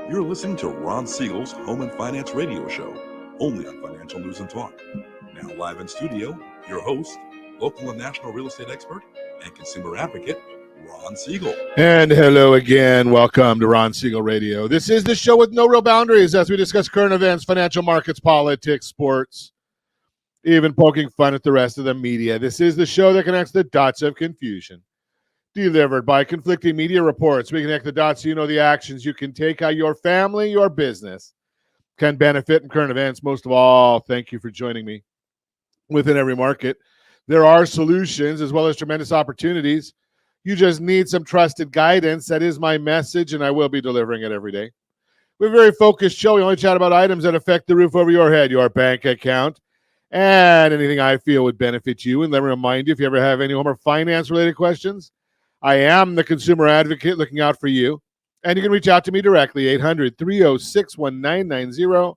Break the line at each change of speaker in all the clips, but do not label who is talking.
You're listening to Ron Siegel's Home and Finance Radio Show, only on Financial News and Talk. Now live in studio, your host, local and national real estate expert and consumer advocate, Ron Siegel.
And hello again. Welcome to Ron Siegel Radio. This is the show with no real boundaries as we discuss current events, financial markets, politics, sports, even poking fun at the rest of the media. This is the show that connects the dots of confusion. Delivered by conflicting media reports. We connect the dots so you know the actions you can take, how your family, your business can benefit in current events. Most of all, thank you for joining me. Within every market, there are solutions as well as tremendous opportunities. You just need some trusted guidance. That is my message, and I will be delivering it every day. We're a very focused show. We only chat about items that affect the roof over your head, your bank account, and anything I feel would benefit you. And let me remind you, if you ever have any home or finance-related questions, I am the consumer advocate looking out for you. And you can reach out to me directly, 800-306-1990,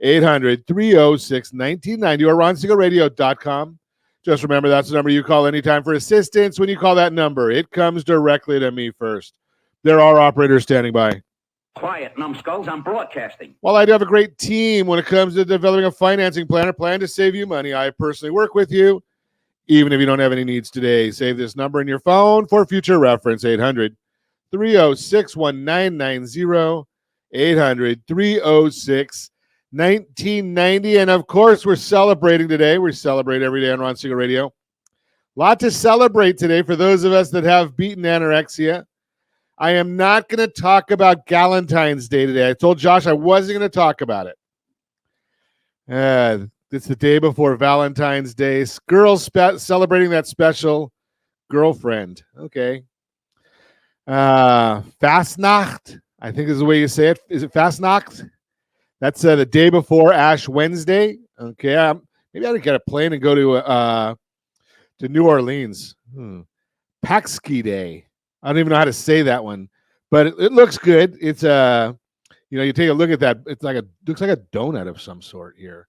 800-306-1990, or ronsiegelradio.com. Just remember, that's the number you call anytime for assistance. When you call that number, it comes directly to me first. There are operators standing by.
Quiet, numbskulls, I'm broadcasting.
While I do have a great team when it comes to developing a financing plan or plan to save you money, I personally work with you. Even if you don't have any needs today, save this number in your phone for future reference, 800-306-1990, 800-306-1990. And, of course, we're celebrating today. We celebrate every day on Ron Siegel Radio. A lot to celebrate today for those of us that have beaten anorexia. I am not going to talk about Galentine's Day today. I told Josh I wasn't going to talk about it. It's the day before Valentine's Day. Girls celebrating that special girlfriend. Okay. Fastnacht, I think is the way you say it. Is it Fastnacht? That's the day before Ash Wednesday. Okay. Maybe I ought to get a plane and go to New Orleans. Paxki Day. I don't even know how to say that one, but it looks good. It's you take a look at that. It's looks like a donut of some sort here.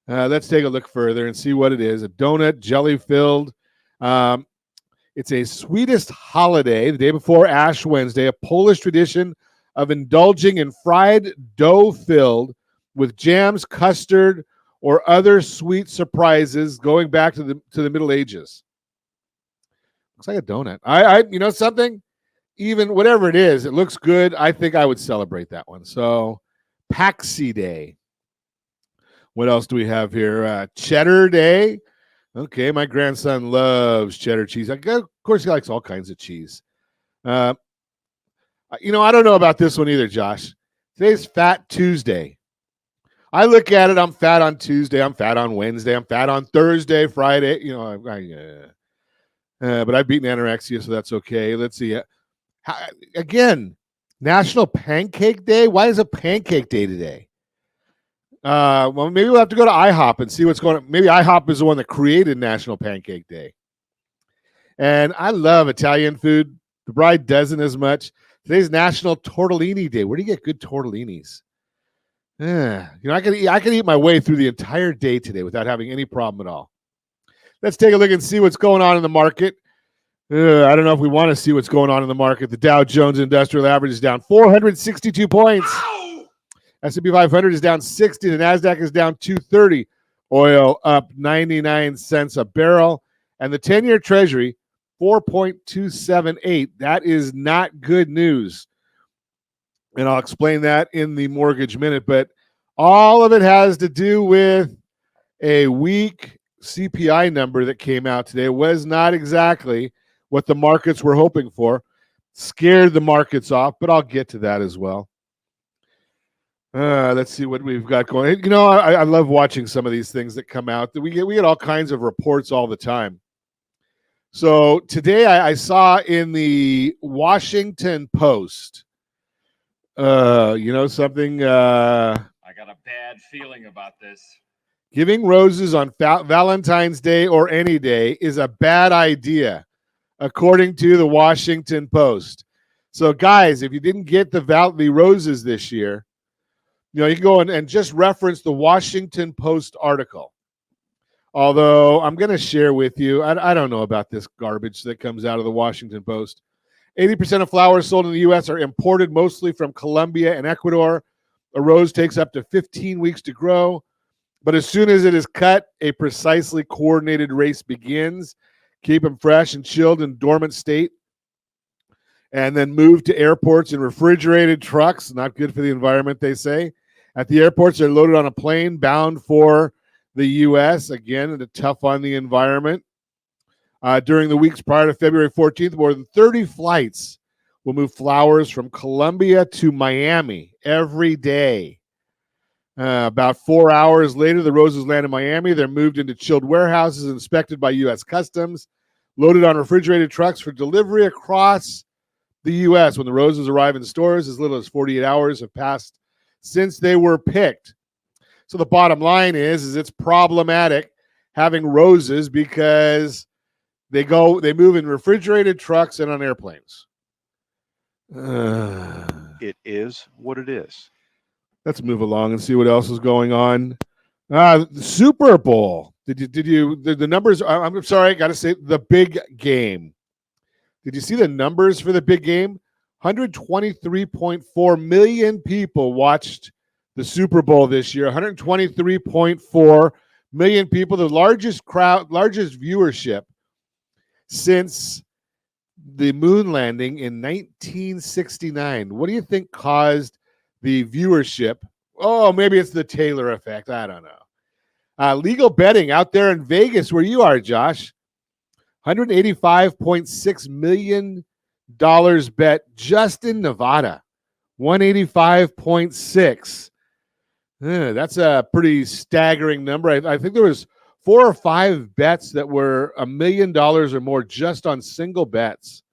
Let's take a look further and see what it is. A donut, jelly-filled. It's a sweetest holiday, the day before Ash Wednesday, a Polish tradition of indulging in fried dough filled with jams, custard, or other sweet surprises going back to the Middle Ages. Looks like a donut. I you know something? Even whatever it is, it looks good. I think I would celebrate that one. So, Paxi Day. What else do we have here? Cheddar Day. Okay, my grandson loves cheddar cheese. Of course, he likes all kinds of cheese. I don't know about this one either, Josh. Today's Fat Tuesday. I look at it, I'm fat on Tuesday, I'm fat on Wednesday, I'm fat on Thursday, Friday. But I've beaten anorexia, so that's okay. Let's see. Again, National Pancake Day. Why is it Pancake Day today? Well, maybe we'll have to go to IHOP and see what's going on. Maybe IHOP is the one that created National Pancake Day. And I love Italian food. The bride doesn't as much. Today's National Tortellini Day. Where do you get good tortellinis? I can eat my way through the entire day today without having any problem at all. Let's take a look and see what's going on in the market. I don't know if we want to see what's going on in the market. The Dow Jones Industrial Average is down 462 points. S&P 500 is down 60. The NASDAQ is down 230. Oil up 99 cents a barrel. And the 10-year Treasury, 4.278. That is not good news. And I'll explain that in the mortgage minute. But all of it has to do with a weak CPI number that came out today. It was not exactly what the markets were hoping for. Scared the markets off, but I'll get to that as well. Let's see what we've got going. I love watching some of these things that come out. We get all kinds of reports all the time. So today I saw in the Washington Post, something.
I got a bad feeling about this.
Giving roses on Valentine's Day or any day is a bad idea, according to the Washington Post. So, guys, if you didn't get the roses this year, you can go and just reference the Washington Post article. Although I'm going to share with you, I don't know about this garbage that comes out of the Washington Post. 80% of flowers sold in the U.S. are imported, mostly from Colombia and Ecuador. A rose takes up to 15 weeks to grow, but as soon as it is cut, a precisely coordinated race begins. Keep them fresh and chilled in dormant state, and then moved to airports in refrigerated trucks. Not good for the environment, they say. At the airports, they're loaded on a plane bound for the U.S. Again, tough on the environment. During the weeks prior to February 14th, more than 30 flights will move flowers from Colombia to Miami every day. About 4 hours later, the roses land in Miami. They're moved into chilled warehouses, inspected by U.S. Customs, loaded on refrigerated trucks for delivery across the U.S. When the roses arrive in stores, as little as 48 hours have passed since they were picked. So the bottom line is it's problematic having roses because they move in refrigerated trucks and on airplanes.
It is what it is.
Let's move along and see what else is going on. The Super Bowl. Did you the numbers? I'm sorry, I got to say the big game. Did you see the numbers for the big game? 123.4 million people watched the Super Bowl this year. 123.4 million people, the largest viewership since the moon landing in 1969. What do you think caused the viewership? Oh, maybe it's the Taylor effect. I don't know. Legal betting out there in Vegas, where you are, Josh. $185.6 million bet just in Nevada. 185.6. That's a pretty staggering number. I think there was 4 or 5 bets that were $1 million or more just on single bets.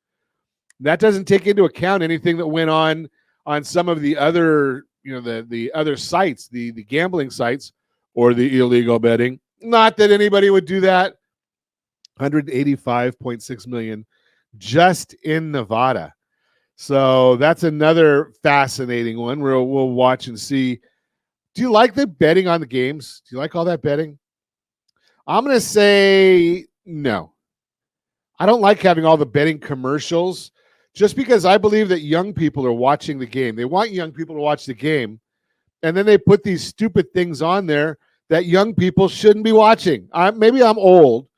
That doesn't take into account anything that went on some of the other, the other sites, the gambling sites or the illegal betting. Not that anybody would do that. 185.6 million just in Nevada. So that's another fascinating one. We'll watch and see. Do you like the betting on the games? Do you like all that betting? I'm going to say no. I don't like having all the betting commercials just because I believe that young people are watching the game. They want young people to watch the game, and then they put these stupid things on there that young people shouldn't be watching. Maybe I'm old,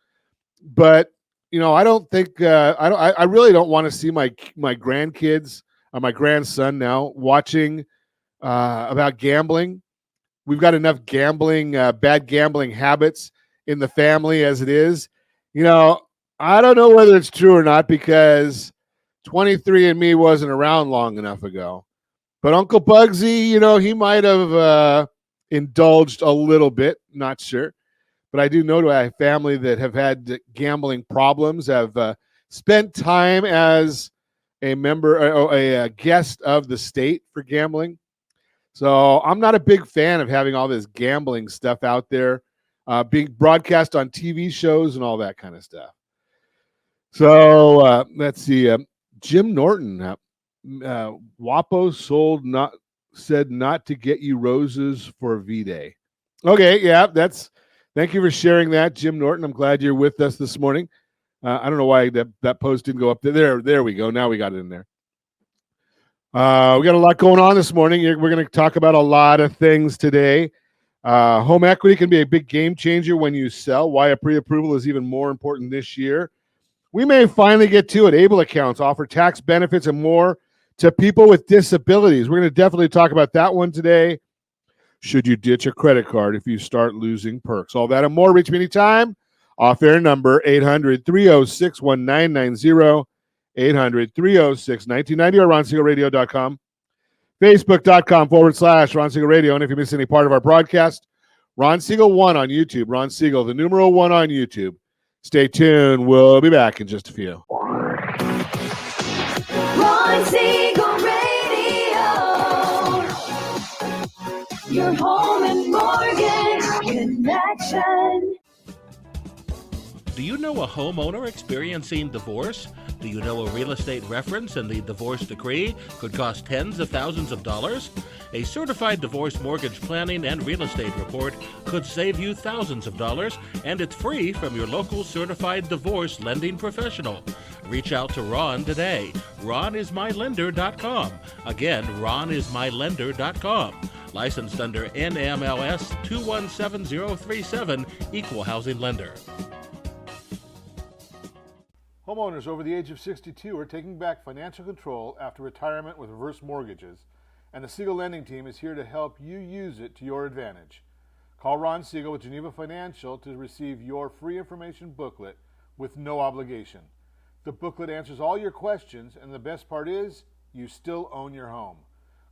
but I don't think I really don't want to see my grandkids or my grandson now watching about gambling. We've got enough bad gambling habits in the family as it is. I don't know whether it's true or not because 23andMe wasn't around long enough ago. But Uncle Bugsy, he might have indulged a little bit, not sure. But I do know to a family that have had gambling problems, have spent time as a member or a guest of the state for gambling. So I'm not a big fan of having all this gambling stuff out there being broadcast on TV shows and all that kind of stuff. So let's see. Jim Norton, WAPO said not to get you roses for V-Day. Okay, yeah, thank you for sharing that, Jim Norton. I'm glad you're with us this morning. I don't know why that post didn't go up there. There we go. Now we got it in there. We got a lot going on this morning. We're going to talk about a lot of things today. Home equity can be a big game changer when you sell. Why a pre-approval is even more important this year. We may finally get to it. ABLE accounts offer tax benefits and more to people with disabilities. We're going to definitely talk about that one today. Should you ditch a credit card if you start losing perks? All that and more. Reach me anytime. Off-air number 800-306-1990, 800-306-1990, or RonSiegelRadio.com. Facebook.com/Ron Siegel Radio. And if you miss any part of our broadcast, Ron Siegel 1 on YouTube. Ron Siegel, the numeral 1 on YouTube. Stay tuned. We'll be back in just a few.
Ron Siegel Radio, your home and mortgage connection.
Do you know a homeowner experiencing divorce? Do you know a real estate reference and the divorce decree could cost tens of thousands of dollars? A certified divorce mortgage planning and real estate report could save you thousands of dollars, and it's free from your local certified divorce lending professional. Reach out to Ron today. RonIsMyLender.com. Again, RonIsMyLender.com. Licensed under NMLS 217037, Equal Housing Lender.
Homeowners over the age of 62 are taking back financial control after retirement with reverse mortgages, and the Siegel Lending Team is here to help you use it to your advantage. Call Ron Siegel with Geneva Financial to receive your free information booklet with no obligation. The booklet answers all your questions, and the best part is, you still own your home.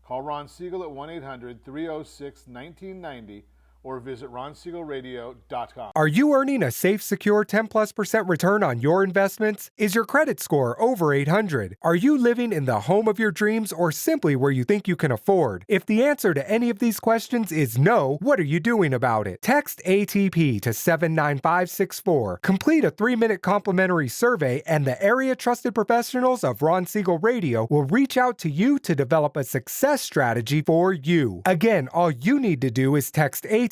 Call Ron Siegel at 1-800-306-1990 or visit ronsiegelradio.com.
Are you earning a safe, secure 10+% return on your investments? Is your credit score over 800? Are you living in the home of your dreams or simply where you think you can afford? If the answer to any of these questions is no, what are you doing about it? Text ATP to 79564. Complete a 3-minute complimentary survey, and the area trusted professionals of Ron Siegel Radio will reach out to you to develop a success strategy for you. Again, all you need to do is text ATP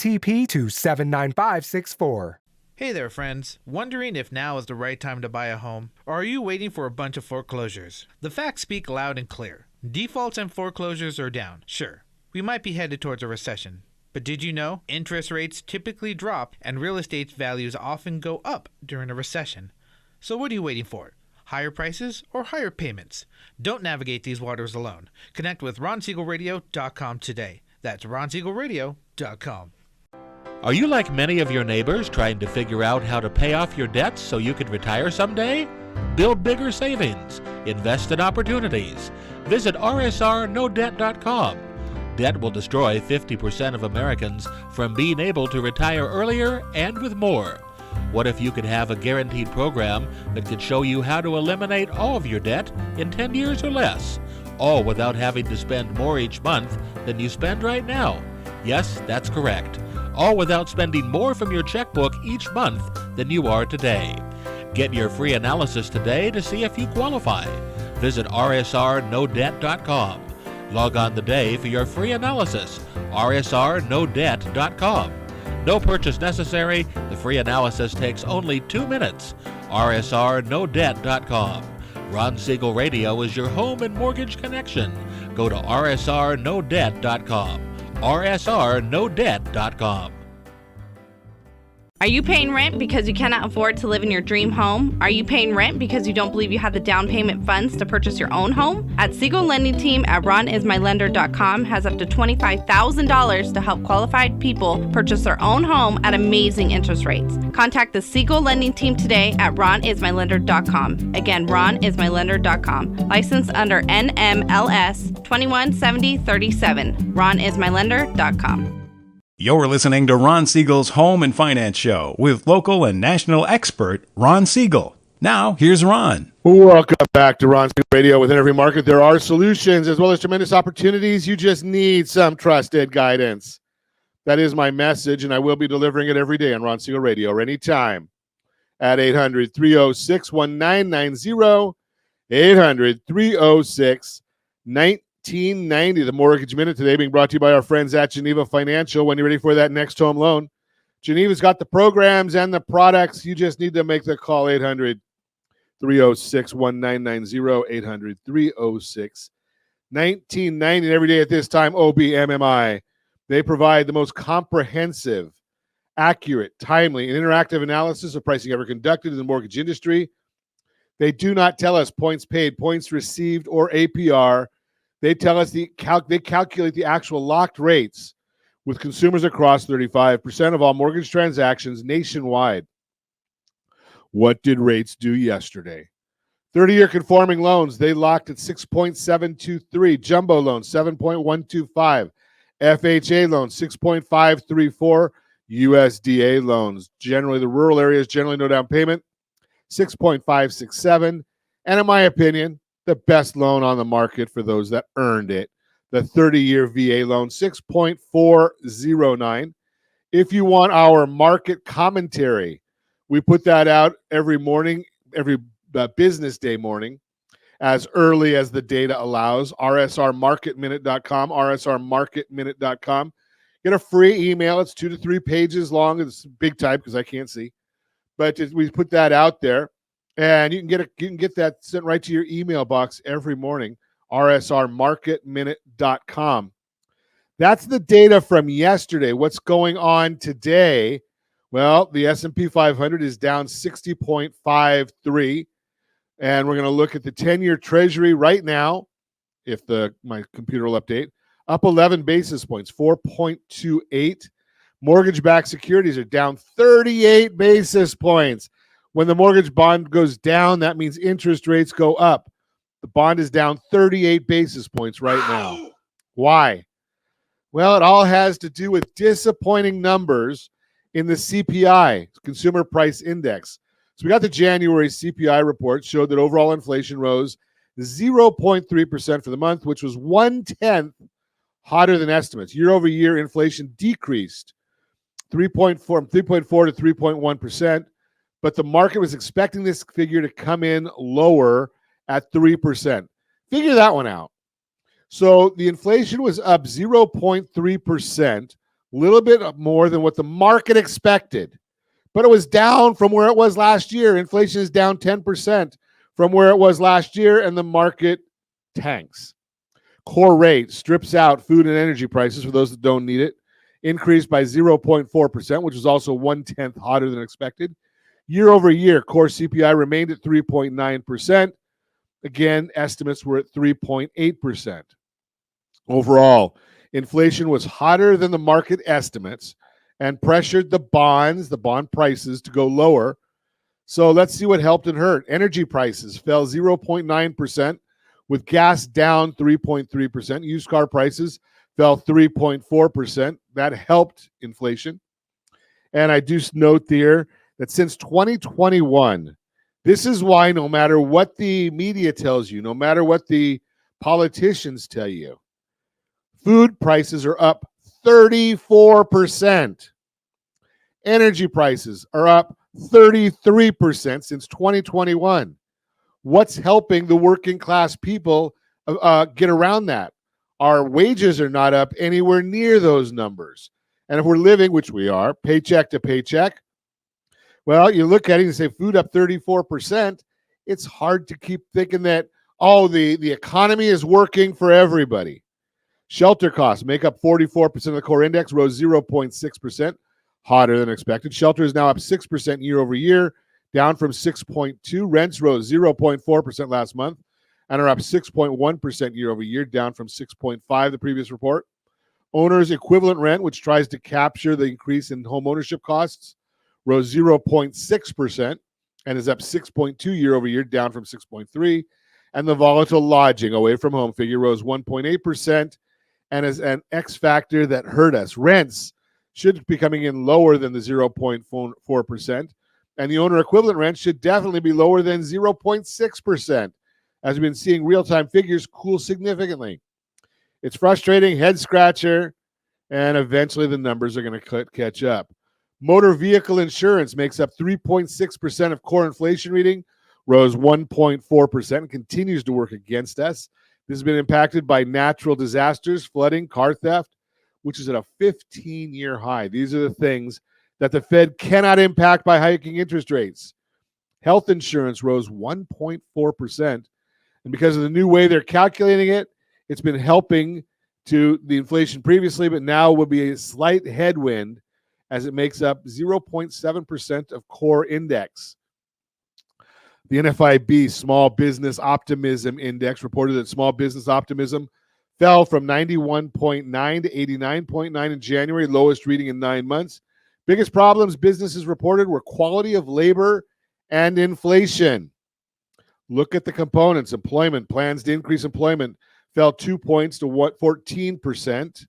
to 79564.
Hey there, friends. Wondering if now is the right time to buy a home? Or are you waiting for a bunch of foreclosures? The facts speak loud and clear. Defaults and foreclosures are down. Sure, we might be headed towards a recession. But did you know interest rates typically drop and real estate values often go up during a recession? So what are you waiting for? Higher prices or higher payments? Don't navigate these waters alone. Connect with RonSiegelRadio.com today. That's RonSiegelRadio.com.
Are you like many of your neighbors trying to figure out how to pay off your debts so you could retire someday? Build bigger savings. Invest in opportunities. Visit rsrnodebt.com. Debt will destroy 50% of Americans from being able to retire earlier and with more. What if you could have a guaranteed program that could show you how to eliminate all of your debt in 10 years or less, all without having to spend more each month than you spend right now? Yes, that's correct. All without spending more from your checkbook each month than you are today. Get your free analysis today to see if you qualify. Visit rsrnodebt.com. Log on today for your free analysis, rsrnodebt.com. No purchase necessary. The free analysis takes only 2 minutes. rsrnodebt.com. Ron Siegel Radio is your home and mortgage connection. Go to rsrnodebt.com. rsrnodebt.com.
Are you paying rent because you cannot afford to live in your dream home? Are you paying rent because you don't believe you have the down payment funds to purchase your own home? At Siegel Lending Team at RonIsMyLender.com has up to $25,000 to help qualified people purchase their own home at amazing interest rates. Contact the Siegel Lending Team today at RonIsMyLender.com. Again, RonIsMyLender.com. Licensed under NMLS 217037. RonIsMyLender.com.
You're listening to Ron Siegel's Home and Finance Show with local and national expert Ron Siegel. Now, here's Ron.
Welcome back to Ron Siegel Radio. Within every market, there are solutions as well as tremendous opportunities. You just need some trusted guidance. That is my message, and I will be delivering it every day on Ron Siegel Radio or anytime at 800-306-1990, 800-306-1990. 1990, the Mortgage Minute today being brought to you by our friends at Geneva Financial. When you're ready for that next home loan, Geneva's got the programs and the products. You just need to make the call, 800-306-1990, 800-306-1990. Every day at this time, OBMMI. They provide the most comprehensive, accurate, timely, and interactive analysis of pricing ever conducted in the mortgage industry. They do not tell us points paid, points received, or APR. They tell us they calculate the actual locked rates with consumers across 35% of all mortgage transactions nationwide. What did rates do yesterday? 30-year conforming loans, they locked at 6.723. Jumbo loans, 7.125. FHA loans, 6.534. USDA loans, generally the rural areas, generally no down payment, 6.567. And in my opinion, the best loan on the market for those that earned it, the 30-year VA loan, 6.409. If you want our market commentary, we put that out every morning, every business day morning, as early as the data allows. rsrmarketminute.com, rsrmarketminute.com. Get a free email. It's 2 to 3 pages long. It's big type because I can't see. But we put that out there. And you can get that sent right to your email box every morning, rsrmarketminute.com. That's the data from yesterday. What's going on today? Well, the S&P 500 is down 60.53, and we're going to look at the 10-year Treasury right now, if my computer will update, up 11 basis points, 4.28. Mortgage-backed securities are down 38 basis points. When the mortgage bond goes down, that means interest rates go up. The bond is down 38 basis points right now. Why? Well, it all has to do with disappointing numbers in the CPI, Consumer Price Index. So we got the January CPI report, showed that overall inflation rose 0.3% for the month, which was 1/10 hotter than estimates. Year over year, inflation decreased 3.4 to 3.1%, but the market was expecting this figure to come in lower at 3%. Figure that one out. So the inflation was up 0.3%, a little bit more than what the market expected, but it was down from where it was last year. Inflation is down 10% from where it was last year, and the market tanks. Core rate strips out food and energy prices for those that don't need it, increased by 0.4%, which was also 1/10 hotter than expected. Year over year, core CPI remained at 3.9%. Again, estimates were at 3.8%. Overall, inflation was hotter than the market estimates and pressured the bond prices to go lower. So let's see what helped and hurt. Energy prices fell 0.9%, with gas down 3.3%. Used car prices fell 3.4%. That helped inflation. And I do note there that since 2021, this is why no matter what the media tells you, no matter what the politicians tell you, food prices are up 34%. Energy prices are up 33% since 2021. What's helping the working class people get around that? Our wages are not up anywhere near those numbers. And if we're living, which we are, paycheck to paycheck, well, you look at it and say food up 34%. It's hard to keep thinking that, the economy is working for everybody. Shelter costs make up 44% of the core index, rose 0.6%, hotter than expected. Shelter is now up 6% year over year, down from 6.2. Rents rose 0.4% last month and are up 6.1% year over year, down from 6.5 the previous report. Owner's equivalent rent, which tries to capture the increase in home ownership costs, rose 0.6% and is up 6.2 year over year, down from 6.3. And the volatile lodging away from home figure rose 1.8% and is an X factor that hurt us. Rents should be coming in lower than the 0.4%. And the owner equivalent rent should definitely be lower than 0.6%. As we've been seeing real-time figures cool significantly. It's frustrating, head scratcher, and eventually the numbers are going to catch up. Motor vehicle insurance makes up 3.6% of core inflation reading, rose 1.4%, and continues to work against us. This has been impacted by natural disasters, flooding, car theft, which is at a 15-year high. These are the things that the Fed cannot impact by hiking interest rates. Health insurance rose 1.4%. And because of the new way they're calculating it, it's been helping to the inflation previously, but now will be a slight headwind as it makes up 0.7% of core index. The NFIB Small Business Optimism Index reported that small business optimism fell from 91.9 to 89.9 in January, lowest reading in 9 months. Biggest problems businesses reported were quality of labor and inflation. Look at the components. Employment plans to increase employment fell 2 points to 14%.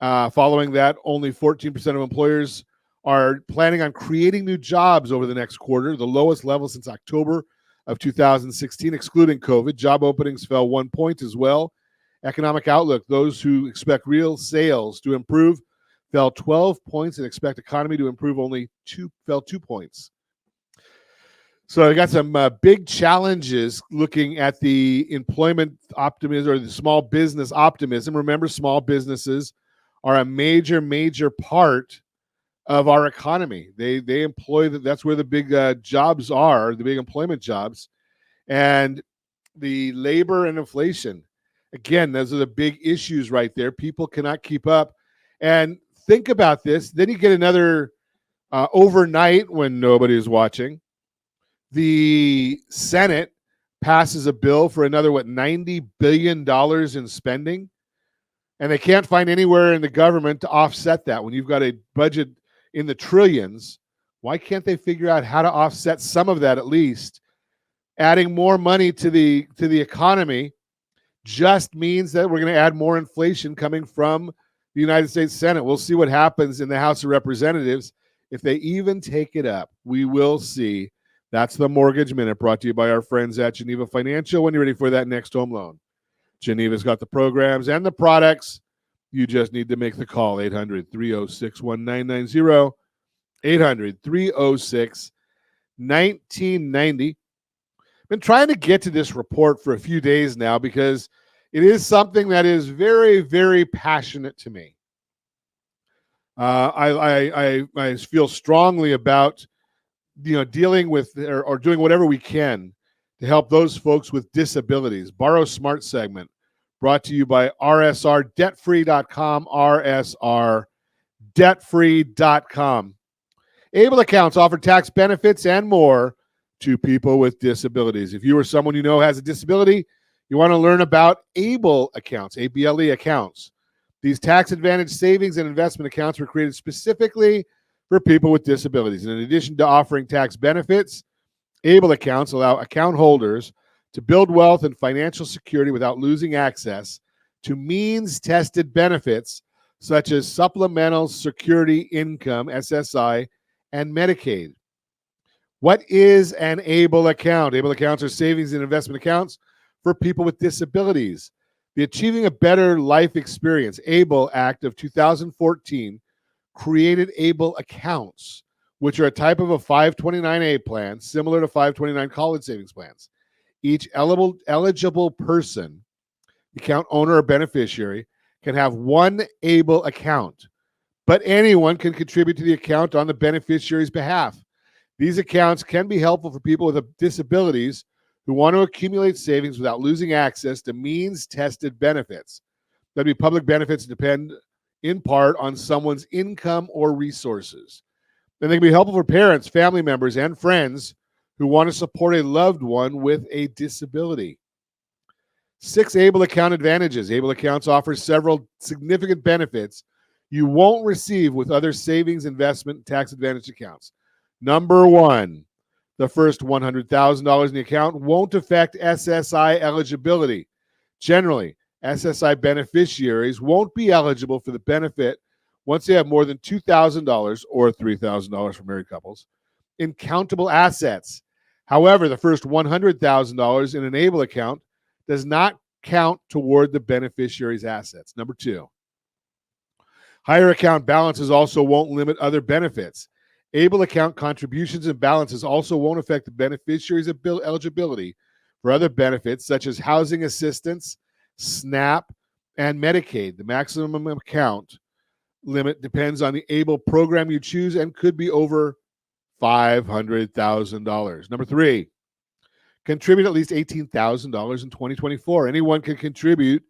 Following that, only 14% of employers are planning on creating new jobs over the next quarter, the lowest level since October of 2016, excluding COVID. Job openings fell 1 point as well. Economic outlook, those who expect real sales to improve, fell 12 points and expect economy to improve fell 2 points. So I got some big challenges looking at the employment optimism or the small business optimism. Remember, small businesses are a major part of our economy. They employ that's where the big jobs are, the big employment jobs, and the labor and inflation. Again, those are the big issues right there. People cannot keep up. And think about this. Then you get another overnight when nobody's watching. The Senate passes a bill for another, $90 billion in spending. And they can't find anywhere in the government to offset that. When you've got a budget in the trillions, why can't they figure out how to offset some of that at least? Adding more money to the economy just means that we're going to add more inflation coming from the United States Senate. We'll see what happens in the House of Representatives. If they even take it up, we will see. That's the Mortgage Minute, brought to you by our friends at Geneva Financial. When you're ready for that next home loan, Geneva's got the programs and the products. You just need to make the call. 800-306-1990. 800-306-1990. Been trying to get to this report for a few days now because it is something that is very, very passionate to me. I feel strongly about dealing with or doing whatever we can to help those folks with disabilities. Borrow Smart segment brought to you by rsrdebtfree.com, rsrdebtfree.com. Able accounts offer tax benefits and more to people with disabilities. If you or someone you know has a disability, you want to learn about ABLE accounts, ABLE accounts. These tax advantage savings and investment accounts were created specifically for people with disabilities. And in addition to offering tax benefits, ABLE accounts allow account holders to build wealth and financial security without losing access to means-tested benefits such as Supplemental Security Income, SSI, and Medicaid. What is an ABLE account? ABLE accounts are savings and investment accounts for people with disabilities. The Achieving a Better Life Experience, ABLE Act of 2014, created ABLE accounts, which are a type of a 529A plan, similar to 529 college savings plans. Each eligible person, account owner or beneficiary, can have one ABLE account, but anyone can contribute to the account on the beneficiary's behalf. These accounts can be helpful for people with disabilities who want to accumulate savings without losing access to means-tested benefits. That'd be public benefits depend in part on someone's income or resources. And they can be helpful for parents, family members, and friends who want to support a loved one with a disability. 6 ABLE account advantages. ABLE accounts offer several significant benefits you won't receive with other savings, investment, and tax advantage accounts. Number 1, the first $100,000 in the account won't affect SSI eligibility. Generally, SSI beneficiaries won't be eligible for the benefit once they have more than $2,000 or $3,000 for married couples in countable assets. However, the first $100,000 in an ABLE account does not count toward the beneficiary's assets. Number 2, higher account balances also won't limit other benefits. ABLE account contributions and balances also won't affect the beneficiary's eligibility for other benefits such as housing assistance, SNAP, and Medicaid. The maximum account limit depends on the ABLE program you choose and could be over $500,000. Number 3, contribute at least $18,000 in 2024. Anyone can contribute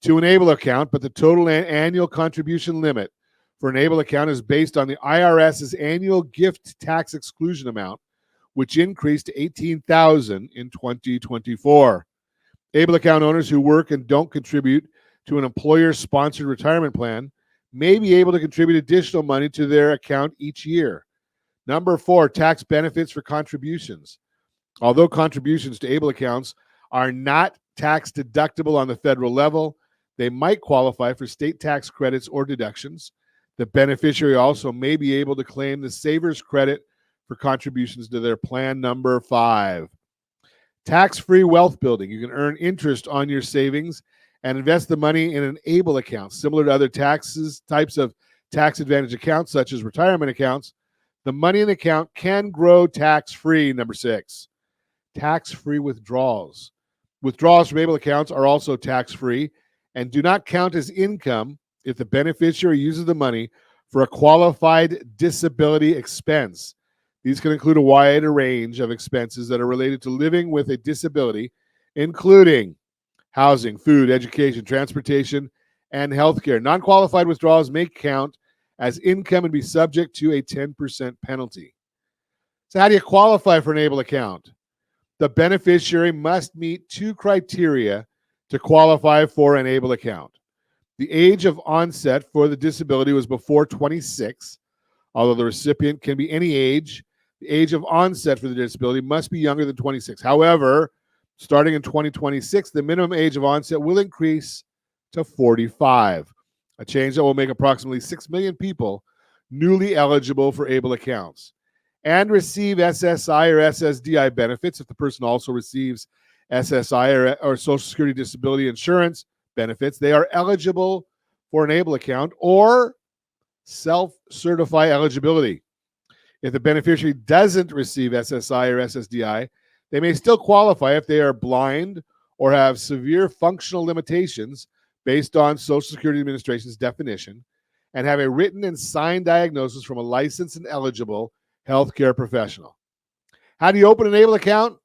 to an ABLE account, but the total annual contribution limit for an ABLE account is based on the IRS's annual gift tax exclusion amount, which increased to $18,000 in 2024. ABLE account owners who work and don't contribute to an employer-sponsored retirement plan may be able to contribute additional money to their account each year. Number 4, tax benefits for contributions. Although contributions to ABLE accounts are not tax deductible on the federal level, they might qualify for state tax credits or deductions. The beneficiary also may be able to claim the saver's credit for contributions to their plan. Number 5, tax-free wealth building. You can earn interest on your savings and invest the money in an ABLE account. Similar to other types of tax advantage accounts, such as retirement accounts, the money in the account can grow tax-free. Number 6, tax-free withdrawals. Withdrawals from ABLE accounts are also tax-free and do not count as income if the beneficiary uses the money for a qualified disability expense. These can include a wide range of expenses that are related to living with a disability, including housing, food, education, transportation, and healthcare. Non-qualified withdrawals may count as income and be subject to a 10% penalty. So how do you qualify for an ABLE account? The beneficiary must meet 2 criteria to qualify for an ABLE account. The age of onset for the disability was before 26, although the recipient can be any age. The age of onset for the disability must be younger than 26. However, starting in 2026, the minimum age of onset will increase to 45, a change that will make approximately 6 million people newly eligible for ABLE accounts and receive SSI or SSDI benefits if the person also receives SSI or Social Security Disability Insurance benefits. They are eligible for an ABLE account or self-certify eligibility. If the beneficiary doesn't receive SSI or SSDI, they may still qualify if they are blind or have severe functional limitations based on Social Security Administration's definition and have a written and signed diagnosis from a licensed and eligible healthcare professional. How do you open an ABLE account?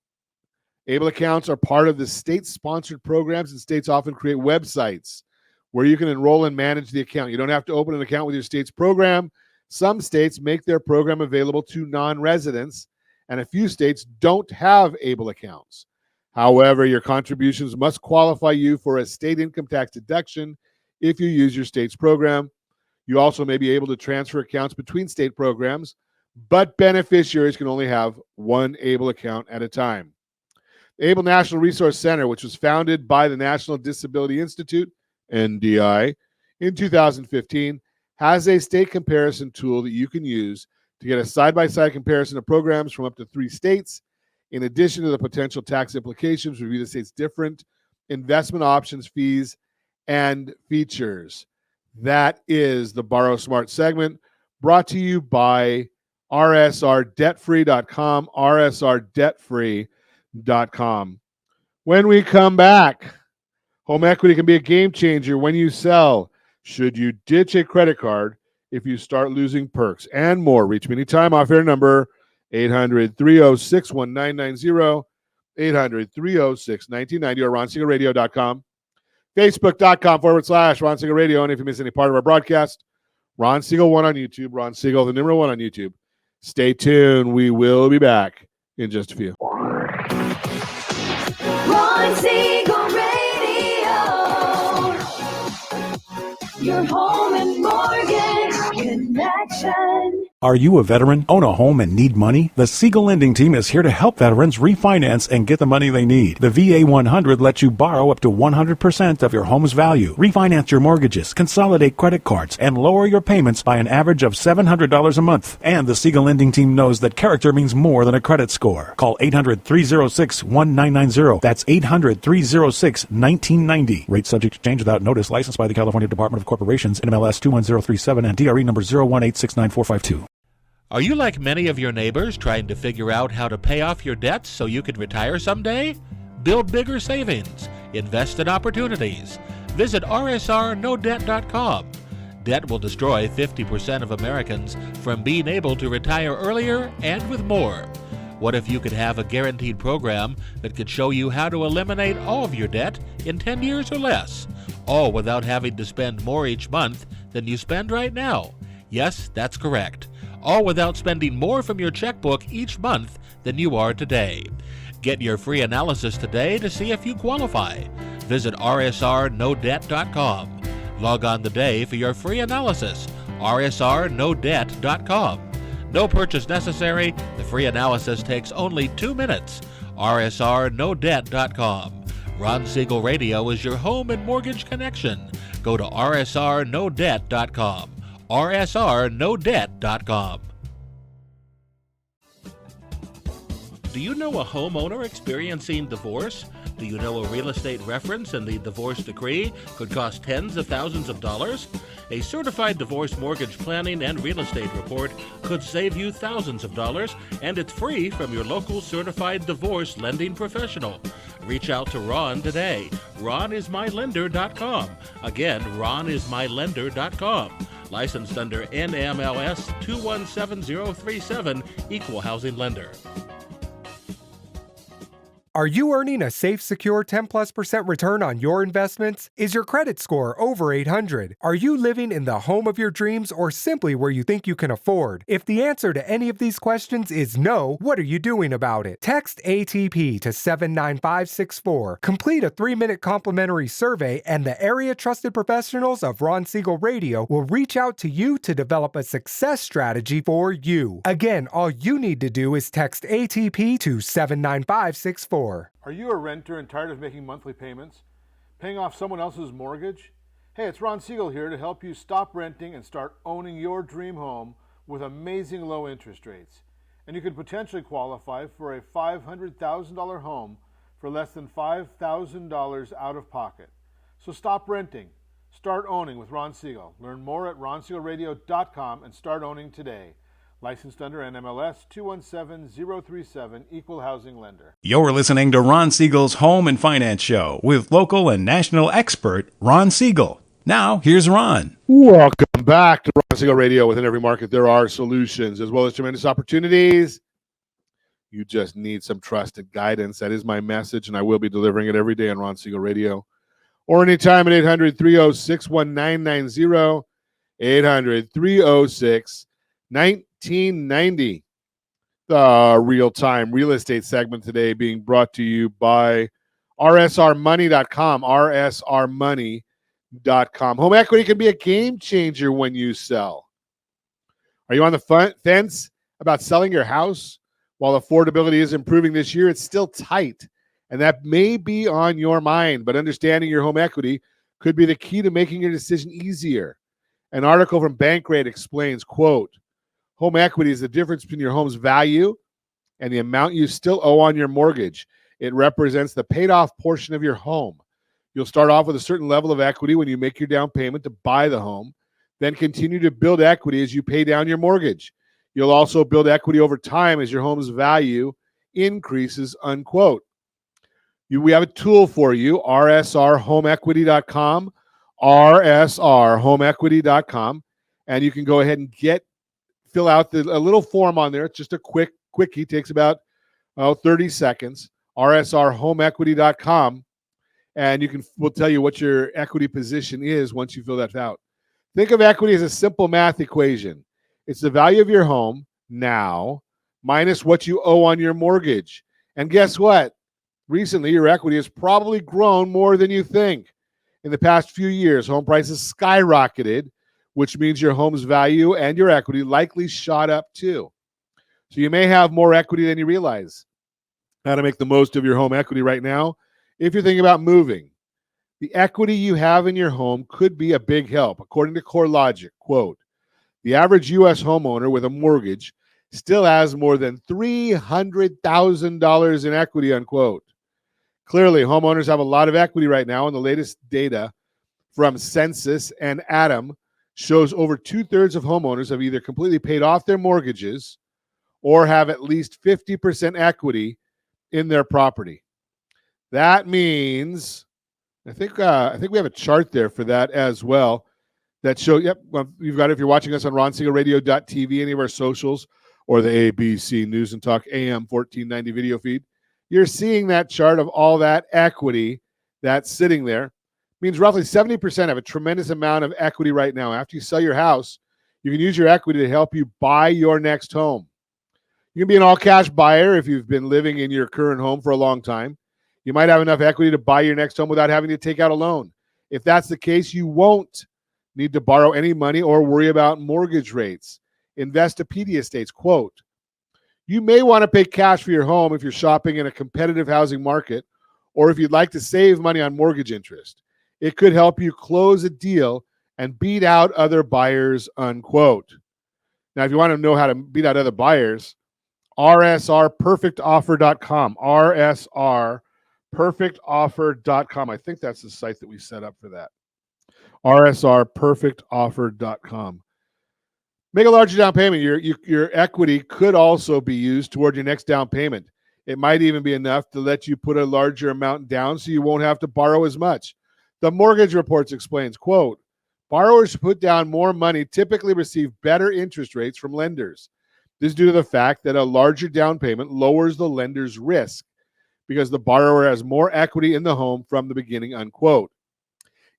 ABLE accounts are part of the state-sponsored programs, and states often create websites where you can enroll and manage the account. You don't have to open an account with your state's program. Some states make their program available to non-residents, and a few states don't have ABLE accounts. However, your contributions must qualify you for a state income tax deduction if you use your state's program. You also may be able to transfer accounts between state programs, but beneficiaries can only have one ABLE account at a time. The ABLE National Resource Center, which was founded by the National Disability Institute, NDI, in 2015, has a state comparison tool that you can use to get a side-by-side comparison of programs from up to 3 states. In addition to the potential tax implications, review the state's different investment options, fees, and features. That is the Borrow Smart segment, brought to you by rsrdebtfree.com, rsrdebtfree.com. When we come back, home equity can be a game changer when you sell. Should you ditch a credit card if you start losing perks and more? Reach me anytime. Off-air number 800-306-1990, 800-306-1990, or RonSiegelRadio.com. Facebook.com/Ron Siegel Radio. And if you miss any part of our broadcast, Ron Siegel 1 on YouTube, Ron Siegel, the number 1 on YouTube. Stay tuned. We will be back in just a few.
Ron Siegel Radio, your home and mortgage connection.
Are you a veteran, own a home, and need money? The Siegel Lending Team is here to help veterans refinance and get the money they need. The VA 100 lets you borrow up to 100% of your home's value, refinance your mortgages, consolidate credit cards, and lower your payments by an average of $700 a month. And the Siegel Lending Team knows that character means more than a credit score. Call 800-306-1990. That's 800-306-1990. Rate subject to change without notice. Licensed by the California Department of Corporations, NMLS 21037, and DRE number 018694552.
Are you like many of your neighbors trying to figure out how to pay off your debts so you can retire someday? Build bigger savings. Invest in opportunities. Visit rsrnodebt.com. Debt will destroy 50% of Americans from being able to retire earlier and with more. What if you could have a guaranteed program that could show you how to eliminate all of your debt in 10 years or less, all without having to spend more each month than you spend right now? Yes, that's correct. All without spending more from your checkbook each month than you are today. Get your free analysis today to see if you qualify. Visit rsrnodebt.com. Log on today for your free analysis, rsrnodebt.com. No purchase necessary. The free analysis takes only 2 minutes. rsrnodebt.com. Ron Siegel Radio is your home and mortgage connection. Go to rsrnodebt.com. rsrnodebt.com. Do you know a homeowner experiencing divorce? Do you know a real estate reference in the divorce decree could cost tens of thousands of dollars? A certified divorce mortgage planning and real estate report could save you thousands of dollars, and it's free from your local certified divorce lending professional. Reach out to Ron today. RonIsMyLender.com. Again, RonIsMyLender.com. Licensed under NMLS 217037, Equal Housing Lender.
Are you earning a safe, secure 10+% return on your investments? Is your credit score over 800? Are you living in the home of your dreams or simply where you think you can afford? If the answer to any of these questions is no, what are you doing about it? Text ATP to 79564. Complete a 3-minute complimentary survey, and the area trusted professionals of Ron Siegel Radio will reach out to you to develop a success strategy for you. Again, all you need to do is text ATP to 79564.
Are you a renter and tired of making monthly payments? Paying off someone else's mortgage? Hey, it's Ron Siegel here to help you stop renting and start owning your dream home with amazing low interest rates. And you could potentially qualify for a $500,000 home for less than $5,000 out of pocket. So stop renting. Start owning with Ron Siegel. Learn more at ronsiegelradio.com and start owning today. Licensed under NMLS 217037, Equal Housing Lender.
You're listening to Ron Siegel's Home and Finance Show with local and national expert Ron Siegel. Now, here's Ron.
Welcome back to Ron Siegel Radio. Within every market, there are solutions as well as tremendous opportunities. You just need some trusted guidance. That is my message, and I will be delivering it every day on Ron Siegel Radio. Or anytime at 800-306-1990, 800-306-1990. The real-time real estate segment today being brought to you by rsrmoney.com, rsrmoney.com. Home equity can be a game changer when you sell. Are you on the fence about selling your house? While affordability is improving this year, it's still tight, and that may be on your mind, but understanding your home equity could be the key to making your decision easier. An article from Bankrate explains, quote, home equity is the difference between your home's value and the amount you still owe on your mortgage. It represents the paid-off portion of your home. You'll start off with a certain level of equity when you make your down payment to buy the home, then continue to build equity as you pay down your mortgage. You'll also build equity over time as your home's value increases, unquote. We have a tool for you, rsrhomeequity.com, rsrhomeequity.com, and you can go ahead and fill out a little form on there. It's just a quickie, takes about 30 seconds, rsrhomeequity.com, and we'll tell you what your equity position is once you fill that out. Think of equity as a simple math equation. It's the value of your home now minus what you owe on your mortgage. And guess what? Recently, your equity has probably grown more than you think. In the past few years, home prices skyrocketed, which means your home's value and your equity likely shot up too. So you may have more equity than you realize. How to make the most of your home equity right now? If you're thinking about moving, the equity you have in your home could be a big help. According to CoreLogic, quote, the average U.S. homeowner with a mortgage still has more than $300,000 in equity, unquote. Clearly, homeowners have a lot of equity right now, and the latest data from Census and Adam shows over 2/3 of homeowners have either completely paid off their mortgages or have at least 50% equity in their property. That means, I think we have a chart there for that as well that show, you've got it if you're watching us on ronsiegelradio.tv, any of our socials, or the ABC News and Talk AM 1490 video feed. You're seeing that chart of all that equity that's sitting there. Means roughly 70% have a tremendous amount of equity right now. After you sell your house, you can use your equity to help you buy your next home. You can be an all-cash buyer if you've been living in your current home for a long time. You might have enough equity to buy your next home without having to take out a loan. If that's the case, you won't need to borrow any money or worry about mortgage rates. Investopedia states, quote, you may want to pay cash for your home if you're shopping in a competitive housing market or if you'd like to save money on mortgage interest. It could help you close a deal and beat out other buyers, unquote. Now, if you want to know how to beat out other buyers, rsrperfectoffer.com, rsrperfectoffer.com. I think that's the site that we set up for that, rsrperfectoffer.com. Make a larger down payment. Your equity could also be used toward your next down payment. It might even be enough to let you put a larger amount down so you won't have to borrow as much. The Mortgage Reports explains, quote, Borrowers who put down more money typically receive better interest rates from lenders. This is due to the fact that a larger down payment lowers the lender's risk because the borrower has more equity in the home from the beginning, unquote.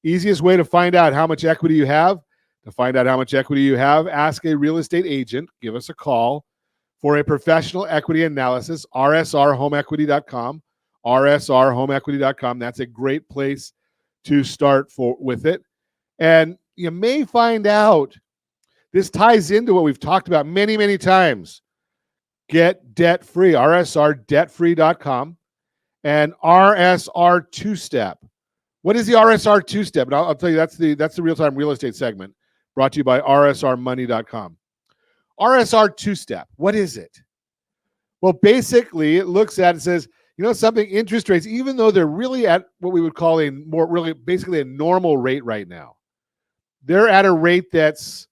Easiest way to find out how much equity you have. To find out how much equity you have, ask a real estate agent. Give us a call for a professional equity analysis, rsrhomeequity.com, rsrhomeequity.com. That's a great place to start with it. And you may find out, this ties into what we've talked about many, many times. Get debt free, rsrdebtfree.com, and RSR two-step. What is the RSR two-step? And I'll tell you, that's the real-time real estate segment brought to you by rsrmoney.com. RSR two-step, what is it? Well, basically, it looks at, it says, something, interest rates, even though they're really at what we would call basically a normal rate right now, they're at a rate that's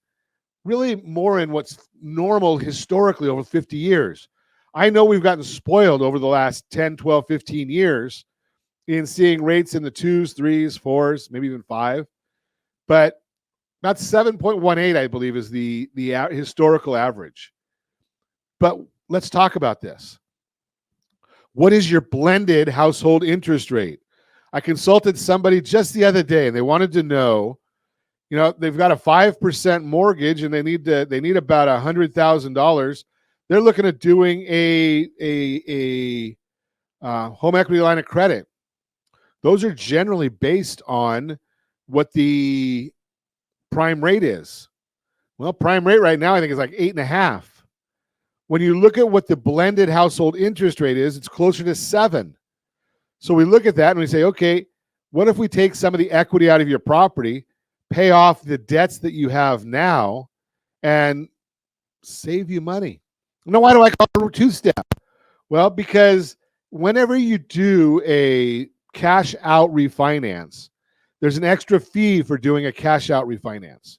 really more in what's normal historically over 50 years. I know we've gotten spoiled over the last 10, 12, 15 years in seeing rates in the 2s, 3s, 4s, maybe even 5. But about 7.18, I believe, is the historical average. But let's talk about this. What is your blended household interest rate? I consulted somebody just the other day, and they wanted to know, they've got a 5% mortgage, and they need about $100,000. They're looking at doing a home equity line of credit. Those are generally based on what the prime rate is. Well, prime rate right now, I think, is like 8.5. When you look at what the blended household interest rate is, it's closer to 7. So we look at that and we say, okay, what if we take some of the equity out of your property, pay off the debts that you have now, and save you money? Now, why do I call it a two-step? Well, because whenever you do a cash out refinance, there's an extra fee for doing a cash out refinance.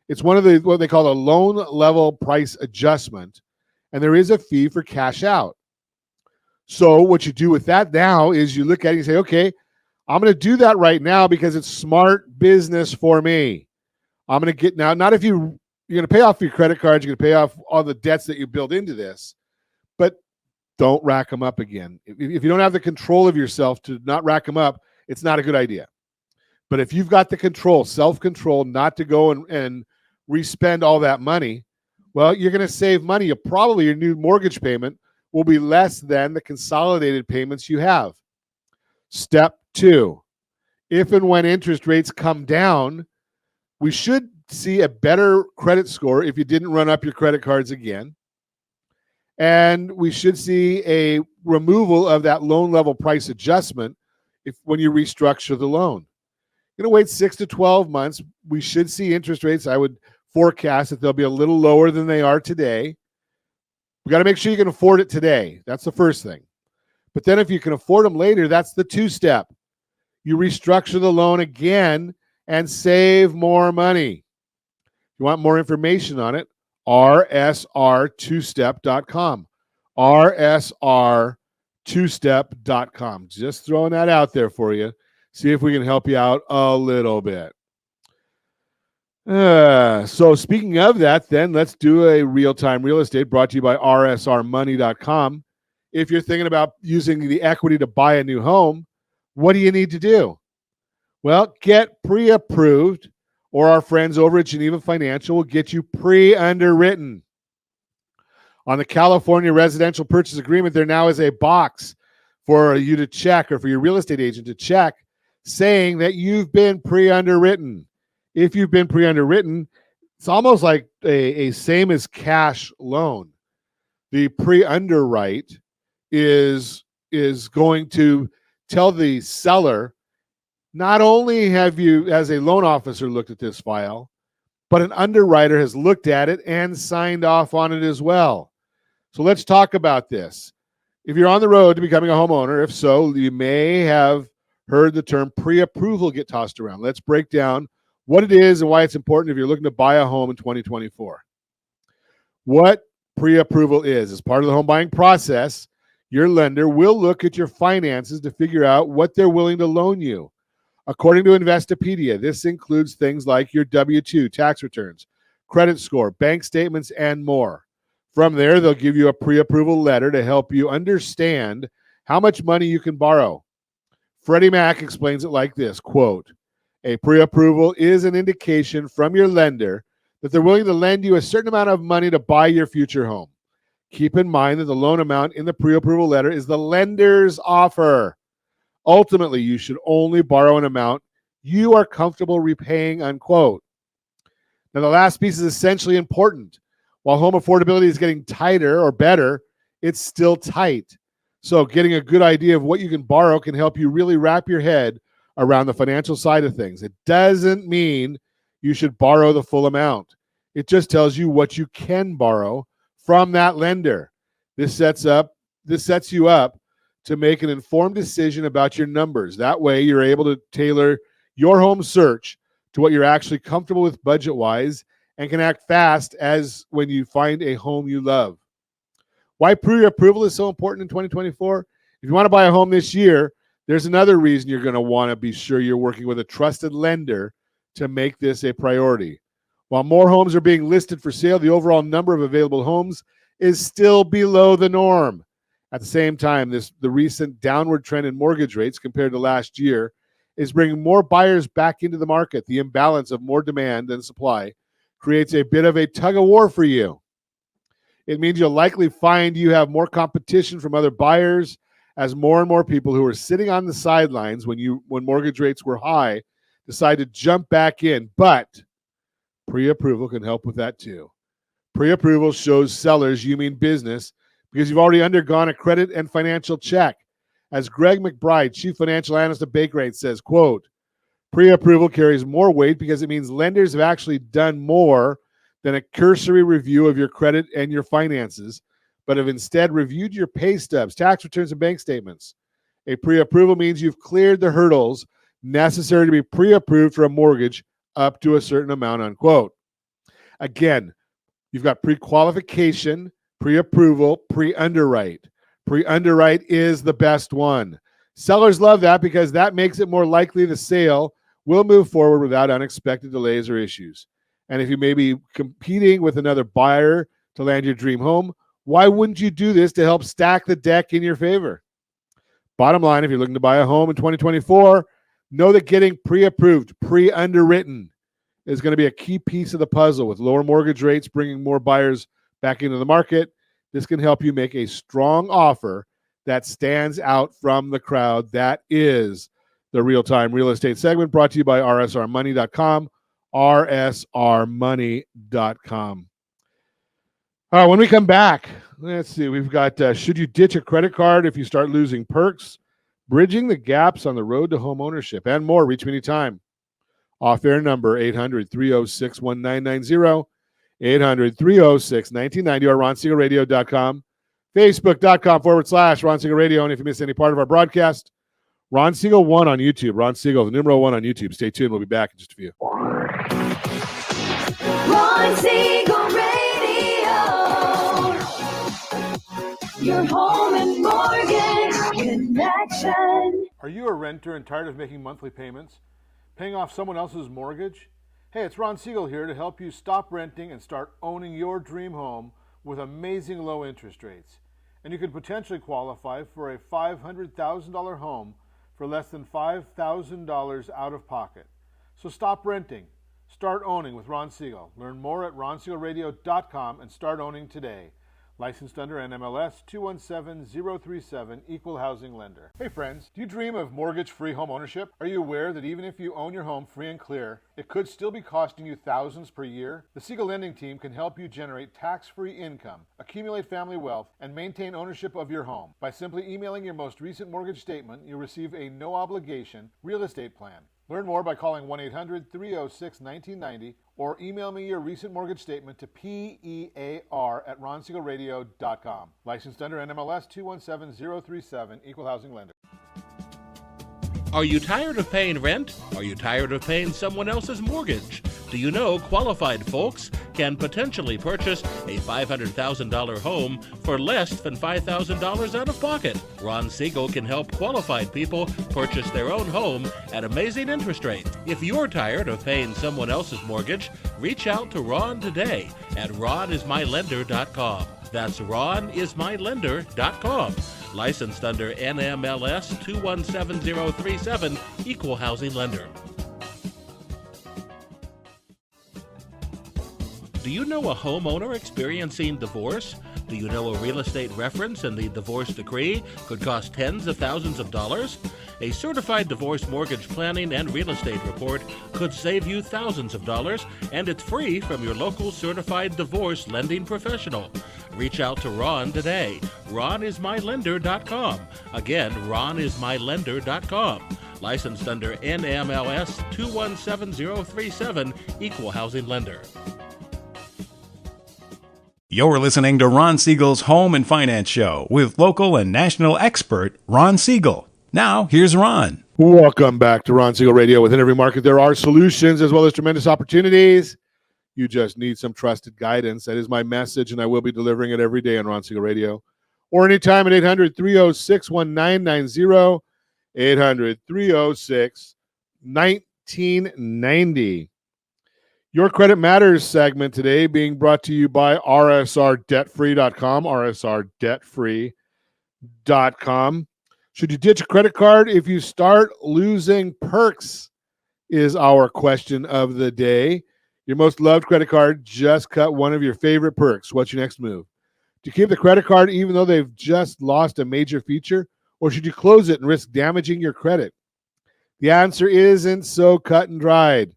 It's one of what they call a loan level price adjustment, and there is a fee for cash out. So what you do with that now is you look at it and you say, okay, I'm going to do that right now because it's smart business for me. I'm going to get now, not if you're going to pay off your credit cards, you're going to pay off all the debts that you build into this, but don't rack them up again. If you don't have the control of yourself to not rack them up, it's not a good idea. But if you've got the control, self-control, not to go and re-spend all that money, well, you're going to save money. Your new mortgage payment will be less than the consolidated payments you have. Step 2, if and when interest rates come down, we should see a better credit score if you didn't run up your credit cards again. And we should see a removal of that loan level price adjustment when you restructure the loan. You're going to wait 6 to 12 months. We should see interest rates. I would forecast that they'll be a little lower than they are today. We got to make sure you can afford it today. That's the first thing. But then if you can afford them later, that's the 2-step. You restructure the loan again and save more money. If you want more information on it, rsr2step.com. rsr2step.com. Just throwing that out there for you. See if we can help you out a little bit. So speaking of that, then let's do a real-time real estate brought to you by rsrmoney.com. If you're thinking about using the equity to buy a new home, what do you need to do? Well, get pre-approved, or our friends over at Geneva Financial will get you pre-underwritten. On the California Residential Purchase Agreement, there now is a box for you to check, or for your real estate agent to check, saying that you've been pre-underwritten. If you've been pre-underwritten, it's almost like a same as cash loan. The pre-underwrite is going to tell the seller, not only have you, as a loan officer, looked at this file, but an underwriter has looked at it and signed off on it as well. So let's talk about this. If you're on the road to becoming a homeowner, if so, you may have heard the term pre-approval get tossed around. Let's break down what it is and why it's important if you're looking to buy a home in 2024. What pre-approval is. As part of the home buying process, your lender will look at your finances to figure out what they're willing to loan you. According to Investopedia, this includes things like your W-2 tax returns, credit score, bank statements, and more. From there, they'll give you a pre-approval letter to help you understand how much money you can borrow. Freddie Mac explains it like this, quote, "A pre-approval is an indication from your lender that they're willing to lend you a certain amount of money to buy your future home. Keep in mind that the loan amount in the pre-approval letter is the lender's offer. Ultimately, you should only borrow an amount you are comfortable repaying," unquote. Now, the last piece is essentially important. While home affordability is getting tighter or better, it's still tight. So getting a good idea of what you can borrow can help you really wrap your head around the financial side of things. It doesn't mean you should borrow the full amount. It just tells you what you can borrow from that lender. This sets you up to make an informed decision about your numbers. That way you're able to tailor your home search to what you're actually comfortable with budget-wise and can act fast as when you find a home you love. Why pre-approval is so important in 2024? If you want to buy a home this year, there's another reason you're going to want to be sure you're working with a trusted lender to make this a priority. While more homes are being listed for sale, the overall number of available homes is still below the norm. At the same time, the recent downward trend in mortgage rates compared to last year is bringing more buyers back into the market. The imbalance of more demand than supply creates a bit of a tug of war for you. It means you'll likely find you have more competition from other buyers as more and more people who were sitting on the sidelines when mortgage rates were high decide to jump back in. But pre-approval can help with that too. Pre-approval shows sellers you mean business because you've already undergone a credit and financial check. As Greg McBride, Chief Financial Analyst at Bankrate, says, quote, "Pre-approval carries more weight because it means lenders have actually done more than a cursory review of your credit and your finances, but have instead reviewed your pay stubs, tax returns, and bank statements. A pre-approval means you've cleared the hurdles necessary to be pre-approved for a mortgage up to a certain amount," unquote. Again, you've got pre-qualification, pre-approval, pre-underwrite. Pre-underwrite is the best one. Sellers love that because that makes it more likely the sale will move forward without unexpected delays or issues. And if you may be competing with another buyer to land your dream home, why wouldn't you do this to help stack the deck in your favor? Bottom line, if you're looking to buy a home in 2024, know that getting pre-approved, pre-underwritten is going to be a key piece of the puzzle. With lower mortgage rates bringing more buyers back into the market, this can help you make a strong offer that stands out from the crowd. That is the Real-Time Real Estate segment brought to you by rsrmoney.com, rsrmoney.com. All right, when we come back, let's see. We've got should you ditch a credit card if you start losing perks, bridging the gaps on the road to home ownership, and more. Reach me anytime. Off-air number 800-306-1990, 800-306-1990, or ronsiegelradio.com, facebook.com/Ron Siegel Radio. And if you miss any part of our broadcast, Ron Siegel 1 on YouTube. Ron Siegel, the numeral 1 on YouTube. Stay tuned. We'll be back in just a few.
Ron Siegel Radio, your home and mortgage connection.
Are you a renter and tired of making monthly payments, paying off someone else's mortgage? Hey, it's Ron Siegel here to help you stop renting and start owning your dream home with amazing low interest rates. And you could potentially qualify for a $500,000 home for less than $5,000 out of pocket. So stop renting. Start owning with Ron Siegel. Learn more at ronsiegelradio.com and start owning today. Licensed under NMLS 217037, Equal Housing Lender. Hey friends, do you dream of mortgage-free home ownership? Are you aware that even if you own your home free and clear, it could still be costing you thousands per year? The Siegel Lending Team can help you generate tax-free income, accumulate family wealth, and maintain ownership of your home. By simply emailing your most recent mortgage statement, you'll receive a no-obligation real estate plan. Learn more by calling 1-800-306-1990 or email me your recent mortgage statement to PEAR@ronsiegelradio.com. Licensed under NMLS 217037, Equal Housing Lender.
Are you tired of paying rent? Are you tired of paying someone else's mortgage? Do you know qualified folks can potentially purchase a $500,000 home for less than $5,000 out of pocket. Ron Siegel can help qualified people purchase their own home at amazing interest rates. If you're tired of paying someone else's mortgage, reach out to Ron today at ronismylender.com. That's ronismylender.com. Licensed under NMLS 217037, Equal Housing Lender. Do you know a homeowner experiencing divorce? Do you know a real estate reference and the divorce decree could cost tens of thousands of dollars? A certified divorce mortgage planning and real estate report could save you thousands of dollars, and it's free from your local certified divorce lending professional. Reach out to Ron today. ronismylender.com. Again, ronismylender.com. Licensed under NMLS 217037, Equal Housing Lender.
You're listening to Ron Siegel's Home and Finance Show with local and national expert Ron Siegel. Now, here's Ron.
Welcome back to Ron Siegel Radio. Within every market, there are solutions as well as tremendous opportunities. You just need some trusted guidance. That is my message, and I will be delivering it every day on Ron Siegel Radio. Or anytime at 800-306-1990, 800-306-1990. Your Credit Matters segment today being brought to you by rsrdebtfree.com, rsrdebtfree.com. Should you ditch a credit card if you start losing perks is our question of the day. Your most loved credit card just cut one of your favorite perks. What's your next move? Do you keep the credit card even though they've just lost a major feature? Or should you close it and risk damaging your credit? The answer isn't so cut and dried.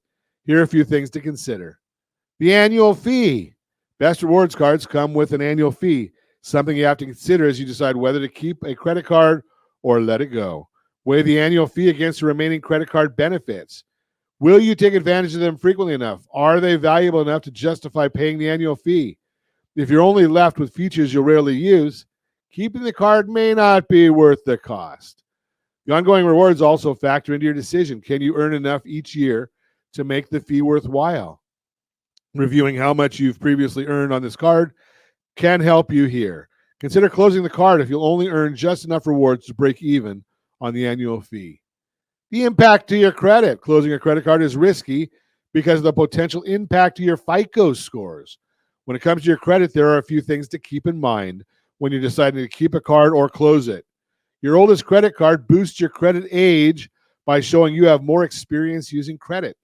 Here are a few things to consider. The annual fee. Best rewards cards come with an annual fee, something you have to consider as you decide whether to keep a credit card or let it go. Weigh the annual fee against the remaining credit card benefits. Will you take advantage of them frequently enough? Are they valuable enough to justify paying the annual fee? If you're only left with features you'll rarely use, keeping the card may not be worth the cost. The ongoing rewards also factor into your decision. Can you earn enough each year to make the fee worthwhile? Reviewing how much you've previously earned on this card can help you here. Consider closing the card if you'll only earn just enough rewards to break even on the annual fee. The impact to your credit. Closing a credit card is risky because of the potential impact to your FICO scores. When it comes to your credit, there are a few things to keep in mind when you're deciding to keep a card or close it. Your oldest credit card boosts your credit age by showing you have more experience using credit.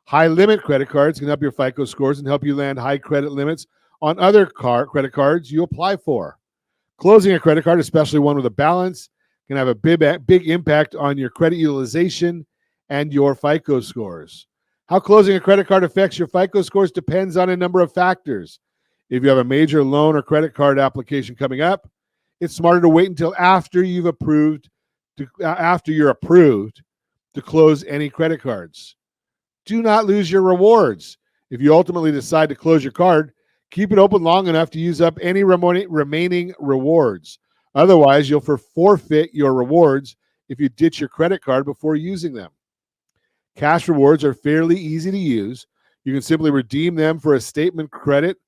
High limit credit cards can up your FICO scores and help you land high credit limits on other credit cards you apply for. Closing a credit card, especially one with a balance, can have a big impact on your credit utilization and your FICO scores. How closing a credit card affects your FICO scores depends on a number of factors. If you have a major loan or credit card application coming up, it's smarter to wait until after you're approved to close any credit cards. Do not lose your rewards. If you ultimately decide to close your card, keep it open long enough to use up any remaining rewards. Otherwise, you'll forfeit your rewards if you ditch your credit card before using them. Cash rewards are fairly easy to use. You can simply redeem them for a statement credit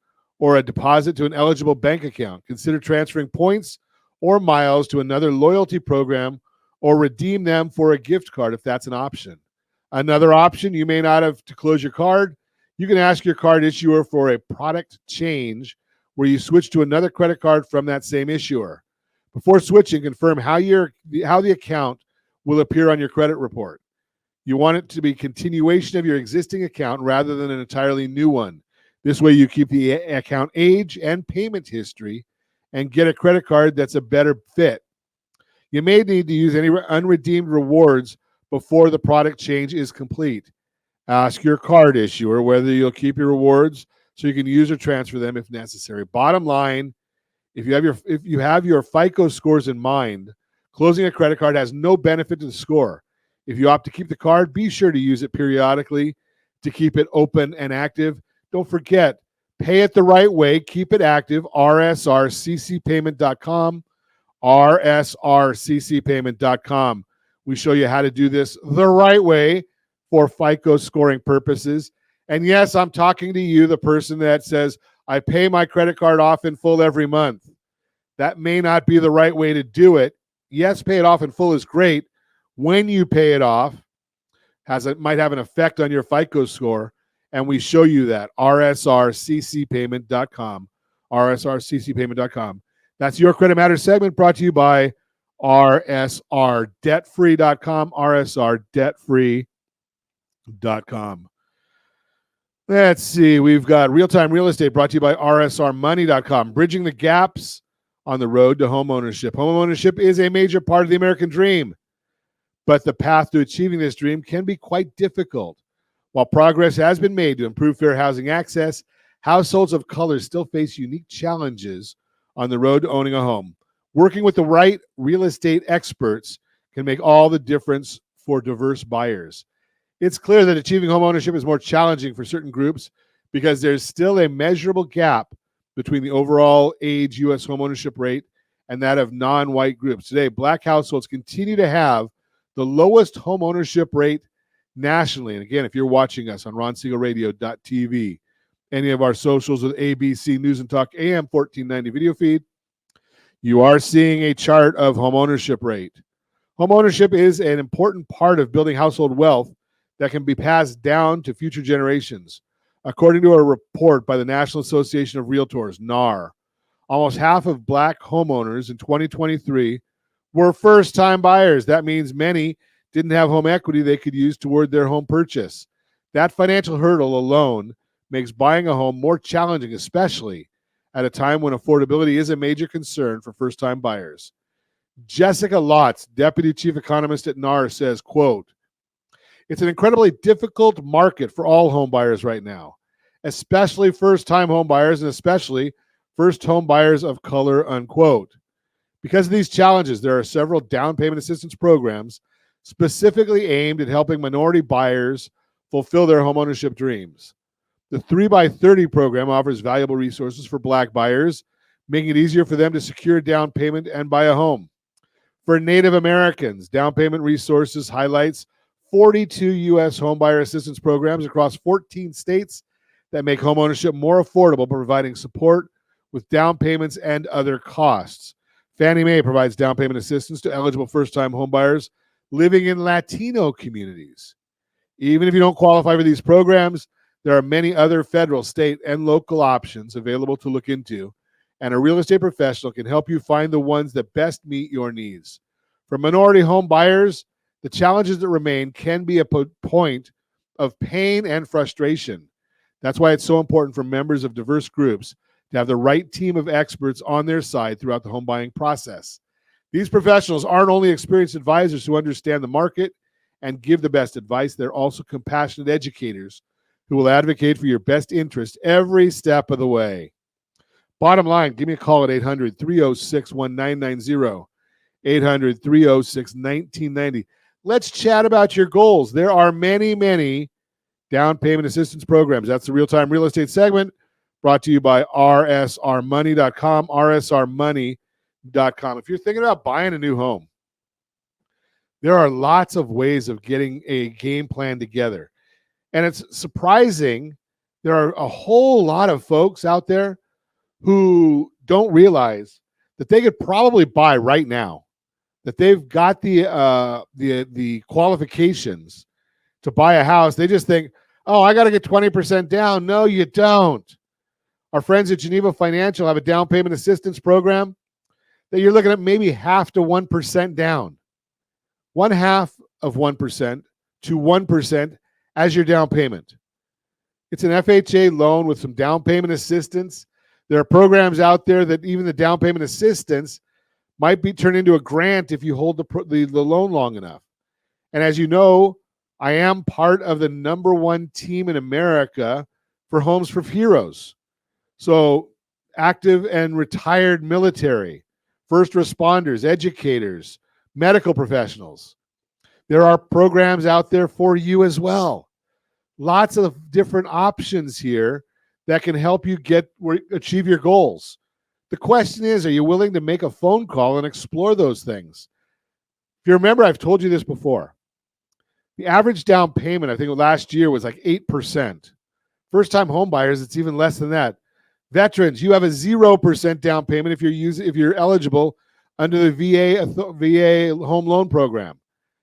or a deposit to an eligible bank account. Consider transferring points or miles to another loyalty program or redeem them for a gift card if that's an option. Another option, you may not have to close your card. You can ask your card issuer for a product change where you switch to another credit card from that same issuer. Before switching, confirm how the account will appear on your credit report. You want it to be continuation of your existing account rather than an entirely new one. This way you keep the account age and payment history and get a credit card that's a better fit. You may need to use any unredeemed rewards before the product change is complete. Ask your card issuer whether you'll keep your rewards so you can use or transfer them if necessary. Bottom line, if you have your FICO scores in mind, closing a credit card has no benefit to the score. If you opt to keep the card, be sure to use it periodically to keep it open and active. Don't forget, pay it the right way. Keep it active. rsrccpayment.com. rsrccpayment.com. We show you how to do this the right way for FICO scoring purposes. And yes, I'm talking to you, the person that says, I pay my credit card off in full every month. That may not be the right way to do it. Yes, pay it off in full is great. When you pay it off, might have an effect on your FICO score, and we show you that. rsrccpayment.com. rsrccpayment.com. That's Your Credit Matters segment, brought to you by rsrdebtfree.com. rsrdebtfree.com. Let's see. We've got Real-Time Real Estate, brought to you by rsrmoney.com. Bridging the gaps on the road to homeownership. Homeownership is a major part of the American dream, but the path to achieving this dream can be quite difficult. While progress has been made to improve fair housing access, households of color still face unique challenges on the road to owning a home. Working with the right real estate experts can make all the difference for diverse buyers. It's clear that achieving homeownership is more challenging for certain groups because there's still a measurable gap between the overall age U.S. homeownership rate and that of non-white groups. Today, Black households continue to have the lowest homeownership rate nationally. And again, if you're watching us on RonSiegelRadio.tv, any of our socials with ABC News and Talk AM 1490 video feed, you are seeing a chart of homeownership rate. Homeownership is an important part of building household wealth that can be passed down to future generations. According to a report by the National Association of Realtors, NAR, almost half of Black homeowners in 2023 were first-time buyers. That means many didn't have home equity they could use toward their home purchase. That financial hurdle alone makes buying a home more challenging, especially at a time when affordability is a major concern for first-time buyers. Jessica Lotz, Deputy Chief Economist at NAR, says, quote, "It's an incredibly difficult market for all home buyers right now, especially first-time home buyers and especially first home buyers of color," unquote. Because of these challenges, there are several down payment assistance programs specifically aimed at helping minority buyers fulfill their homeownership dreams. The 3x30 program offers valuable resources for Black buyers, making it easier for them to secure a down payment and buy a home. For Native Americans, Down Payment Resources highlights 42 U.S. homebuyer assistance programs across 14 states that make homeownership more affordable, providing support with down payments and other costs. Fannie Mae provides down payment assistance to eligible first-time homebuyers living in Latino communities. Even if you don't qualify for these programs, there are many other federal, state, and local options available to look into, and a real estate professional can help you find the ones that best meet your needs. For minority home buyers, the challenges that remain can be a point of pain and frustration. That's why it's so important for members of diverse groups to have the right team of experts on their side throughout the home buying process. These professionals aren't only experienced advisors who understand the market and give the best advice, they're also compassionate educators who will advocate for your best interest every step of the way. Bottom line, give me a call at 800-306-1990, 800-306-1990. Let's chat about your goals. There are many, many down payment assistance programs. That's the Real-Time Real Estate segment brought to you by rsrmoney.com, rsrmoney.com. If you're thinking about buying a new home, there are lots of ways of getting a game plan together. And it's surprising, there are a whole lot of folks out there who don't realize that they could probably buy right now, that they've got the qualifications to buy a house. They just think, oh, I got to get 20% down. No, you don't. Our friends at Geneva Financial have a down payment assistance program that you're looking at maybe half to 1% down. 1/2 of 1% to 1% as your down payment. It's an FHA loan with some down payment assistance. There are programs out there that even the down payment assistance might be turned into a grant if you hold the loan long enough. And as you know, I am part of the #1 team in America for Homes for Heroes. So active and retired military, first responders, educators, medical professionals. There are programs out there for you as well. Lots of different options here that can help you achieve your goals. The question is, are you willing to make a phone call and explore those things? If you remember, I've told you this before. The average down payment, I think last year, was like 8%. First-time home buyers, it's even less than that. Veterans, you have a 0% down payment if you're eligible under the VA home loan program.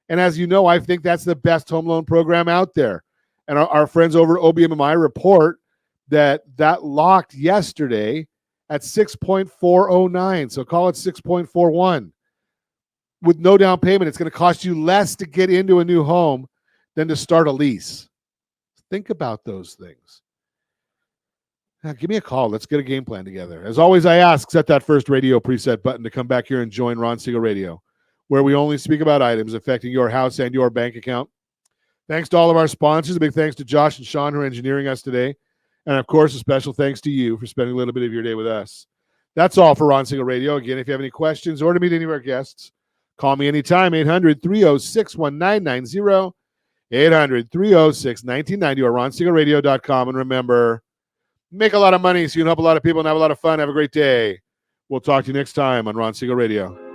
And as you know, I think that's the best home loan program out there. And our friends over at OBMMI report that locked yesterday at 6.409. So call it 6.41. With no down payment, it's going to cost you less to get into a new home than to start a lease. Think about those things. Now, give me a call. Let's get a game plan together. As always, I ask, set that first radio preset button to come back here and join Ron Siegel Radio, where we only speak about items affecting your house and your bank account. Thanks to all of our sponsors. A big thanks to Josh and Sean who are engineering us today. And, of course, a special thanks to you for spending a little bit of your day with us. That's all for Ron Siegel Radio. Again, if you have any questions or to meet any of our guests, call me anytime, 800-306-1990, 800-306-1990, or ronsiegelradio.com. And remember, make a lot of money so you can help a lot of people and have a lot of fun. Have a great day. We'll talk to you next time on Ron Siegel Radio.